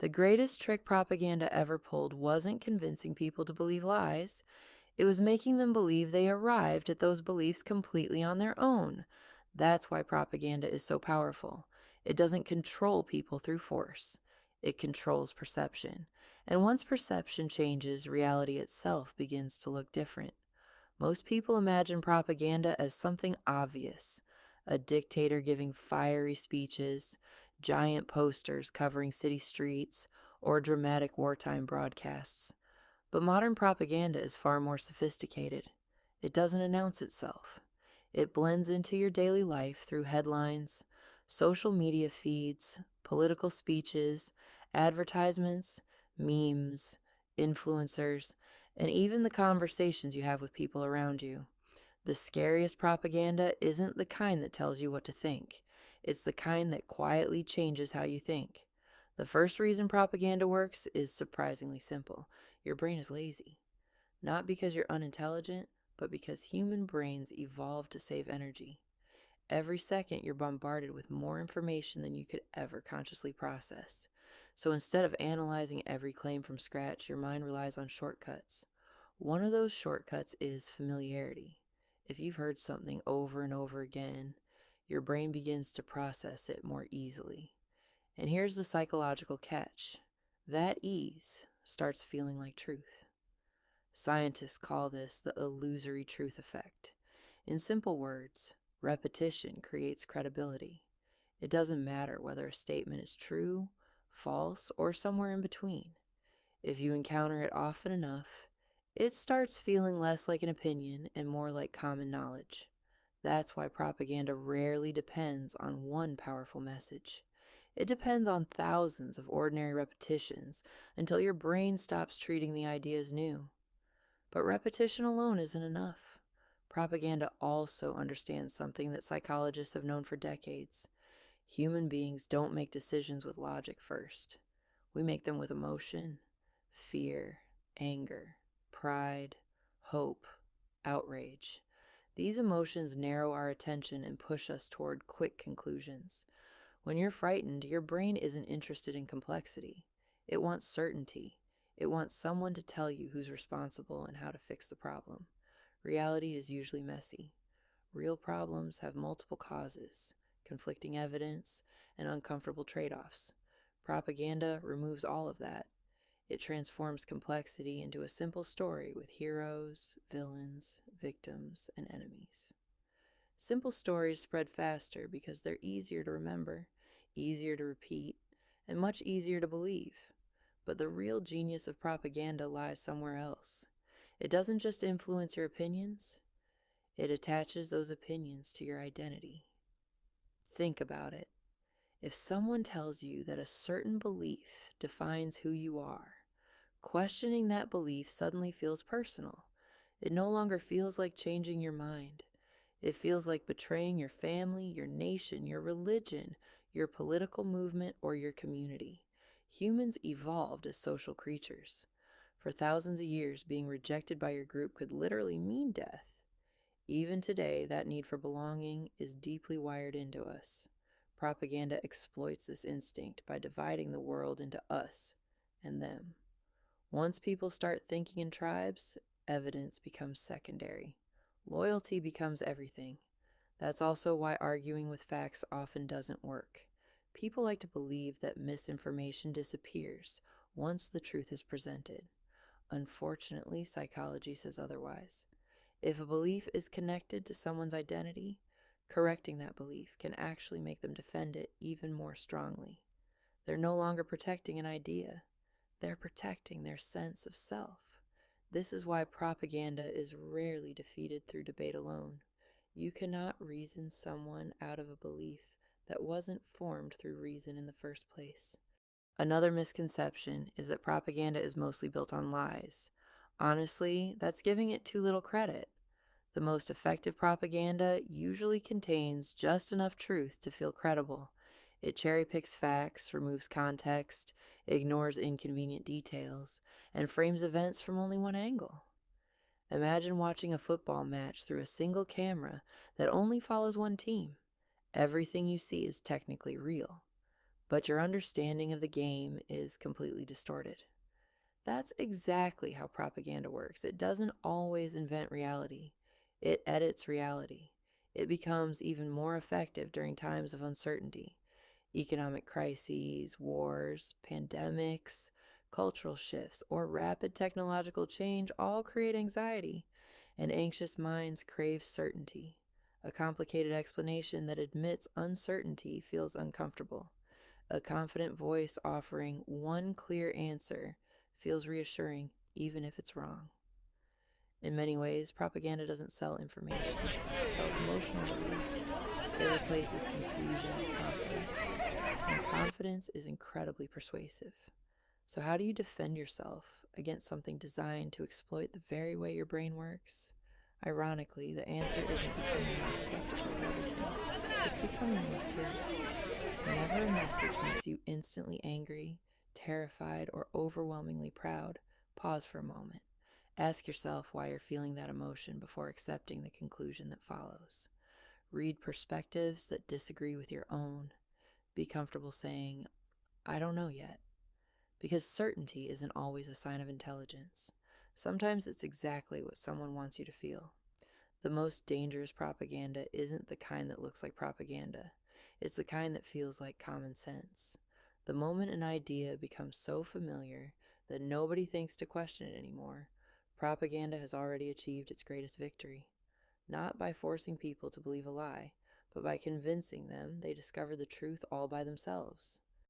The greatest trick propaganda ever pulled wasn't convincing people to believe lies, it was making them believe they arrived at those beliefs completely on their own. That's why propaganda is so powerful. It doesn't control people through force, it controls perception. And once perception changes, reality itself begins to look different. Most people imagine propaganda as something obvious: a dictator giving fiery speeches, giant posters covering city streets, or dramatic wartime broadcasts. But modern propaganda is far more sophisticated. It doesn't announce itself. It blends into your daily life through headlines, social media feeds, political speeches, advertisements, memes, influencers, and even the conversations you have with people around you. The scariest propaganda isn't the kind that tells you what to think. It's the kind that quietly changes how you think. The first reason propaganda works is surprisingly simple. Your brain is lazy. Not because you're unintelligent, but because human brains evolved to save energy. Every second, you're bombarded with more information than you could ever consciously process. So instead of analyzing every claim from scratch, your mind relies on shortcuts. One of those shortcuts is familiarity. If you've heard something over and over again, your brain begins to process it more easily. And here's the psychological catch: that ease starts feeling like truth. Scientists call this the illusory truth effect. In simple words, repetition creates credibility. It doesn't matter whether a statement is true, false, or somewhere in between. If you encounter it often enough, it starts feeling less like an opinion and more like common knowledge. That's why propaganda rarely depends on one powerful message. It depends on thousands of ordinary repetitions until your brain stops treating the idea as new. But repetition alone isn't enough. Propaganda also understands something that psychologists have known for decades. Human beings don't make decisions with logic first. We make them with emotion, fear, anger, pride, hope, outrage. These emotions narrow our attention and push us toward quick conclusions. When you're frightened, your brain isn't interested in complexity. It wants certainty. It wants someone to tell you who's responsible and how to fix the problem. Reality is usually messy. Real problems have multiple causes, conflicting evidence, and uncomfortable trade-offs. Propaganda removes all of that. It transforms complexity into a simple story with heroes, villains, victims, and enemies. Simple stories spread faster because they're easier to remember, easier to repeat, and much easier to believe. But the real genius of propaganda lies somewhere else. It doesn't just influence your opinions, it attaches those opinions to your identity. Think about it. If someone tells you that a certain belief defines who you are, questioning that belief suddenly feels personal. It no longer feels like changing your mind. It feels like betraying your family, your nation, your religion, your political movement, or your community. Humans evolved as social creatures. For thousands of years, being rejected by your group could literally mean death. Even today, that need for belonging is deeply wired into us. Propaganda exploits this instinct by dividing the world into us and them. Once people start thinking in tribes, evidence becomes secondary. Loyalty becomes everything. That's also why arguing with facts often doesn't work. People like to believe that misinformation disappears once the truth is presented. Unfortunately, psychology says otherwise. If a belief is connected to someone's identity, correcting that belief can actually make them defend it even more strongly. They're no longer protecting an idea. They're protecting their sense of self. This is why propaganda is rarely defeated through debate alone. You cannot reason someone out of a belief that wasn't formed through reason in the first place. Another misconception is that propaganda is mostly built on lies. Honestly, that's giving it too little credit. The most effective propaganda usually contains just enough truth to feel credible. It cherry picks facts, removes context, ignores inconvenient details, and frames events from only one angle. Imagine watching a football match through a single camera that only follows one team. Everything you see is technically real, but your understanding of the game is completely distorted. That's exactly how propaganda works. It doesn't always invent reality, it edits reality. It becomes even more effective during times of uncertainty. Economic crises, wars, pandemics, cultural shifts, or rapid technological change all create anxiety, and anxious minds crave certainty. A complicated explanation that admits uncertainty feels uncomfortable. A confident voice offering one clear answer feels reassuring, even if it's wrong. In many ways, propaganda doesn't sell information, it sells emotional relief. It replaces confusion with confidence, and confidence is incredibly persuasive. So, how do you defend yourself against something designed to exploit the very way your brain works? Ironically, the answer isn't becoming more skeptical of everything, it's becoming more curious. Whenever a message makes you instantly angry, terrified, or overwhelmingly proud, pause for a moment. Ask yourself why you're feeling that emotion before accepting the conclusion that follows. Read perspectives that disagree with your own. Be comfortable saying, I don't know yet. Because certainty isn't always a sign of intelligence. Sometimes it's exactly what someone wants you to feel. The most dangerous propaganda isn't the kind that looks like propaganda. It's the kind that feels like common sense. The moment an idea becomes so familiar that nobody thinks to question it anymore, propaganda has already achieved its greatest victory. Not by forcing people to believe a lie, but by convincing them they discover the truth all by themselves.